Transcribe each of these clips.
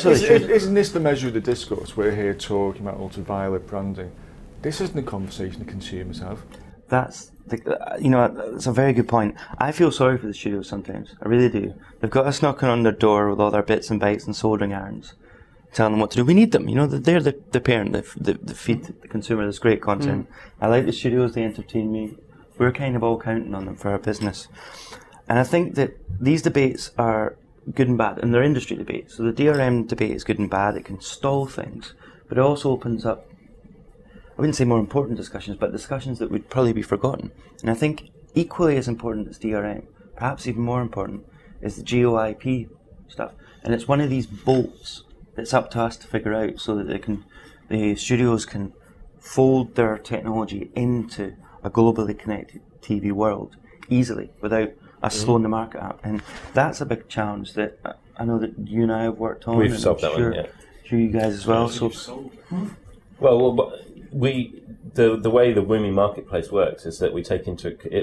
Isn't this the measure of the discourse? We're here talking about ultraviolet branding. This isn't a conversation that consumers have. That's it's a very good point. I feel sorry for the studios sometimes. I really do. They've got us knocking on their door with all their bits and bytes and soldering irons, telling them what to do. We need them. They're the parent. They feed the consumer this great content. I like the studios. They entertain me. We're kind of all counting on them for our business. And I think that these debates are good and bad, and they're industry debates. So the DRM debate is good and bad. It can stall things, but it also opens up, I wouldn't say more important discussions, but discussions that would probably be forgotten. And I think equally as important as DRM, perhaps even more important, is the GeoIP stuff. And it's one of these bolts that's up to us to figure out so that the studios can fold their technology into a globally connected TV world easily without us slowing the market up. And that's a big challenge that I know that you and I have worked on. We've solved that one, yeah. Sure you guys as well. Well, the way the WUMI marketplace works is that we take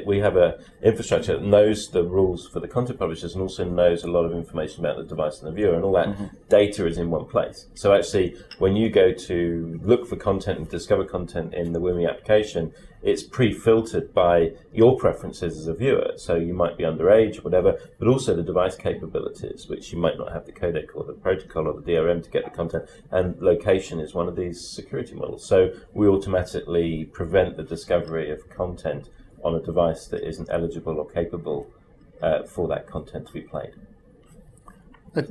we have a infrastructure that knows the rules for the content publishers and also knows a lot of information about the device and the viewer, and all that data is in one place. So actually, when you go to look for content and discover content in the WUMI application, it's pre-filtered by your preferences as a viewer. So you might be underage or whatever, but also the device capabilities, which you might not have the codec or the protocol or the DRM to get the content, and location is one of these security models. So we automatically prevent the discovery of content on a device that isn't eligible or capable for that content to be played.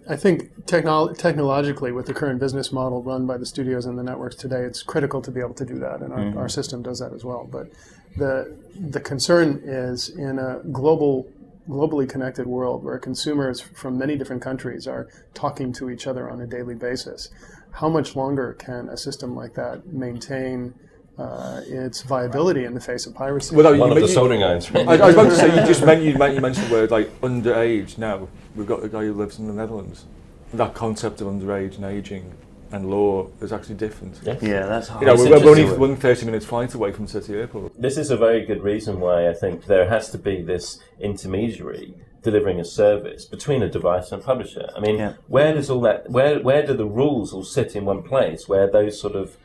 I think technologically, with the current business model run by the studios and the networks today, it's critical to be able to do that, and our system does that as well. But the concern is in a globally connected world where consumers from many different countries are talking to each other on a daily basis. How much longer can a system like that maintain its viability in the face of piracy? One of the soldering irons. I was about to say, you mentioned the word like underage. Now we've got a guy who lives in the Netherlands. That concept of underage and aging and law is actually different. Yes. Yeah, that's hard. We're only 30 minutes flight away from City Airport. This is a very good reason why I think there has to be this intermediary delivering a service between a device and a publisher. I mean, where does all that? Where do the rules all sit in one place? Where those sort of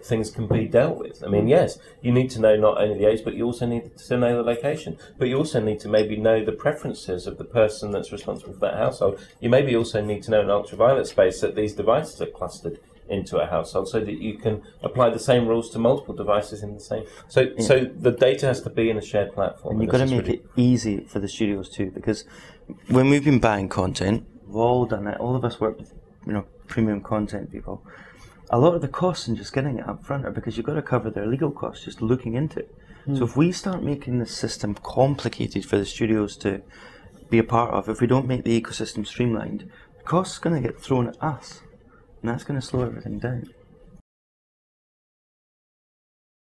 things can be dealt with. I mean, yes, you need to know not only the age, but you also need to know the location. But you also need to maybe know the preferences of the person that's responsible for that household. You maybe also need to know in ultraviolet space that these devices are clustered into a household so that you can apply the same rules to multiple devices in the same. So the data has to be in a shared platform. And you've got to make it easy for the studios too, because when we've been buying content, we've all done it. All of us work with premium content people. A lot of the costs in just getting it up front are because you've got to cover their legal costs just looking into it. So if we start making the system complicated for the studios to be a part of, if we don't make the ecosystem streamlined, the costs are going to get thrown at us, and that's going to slow everything down.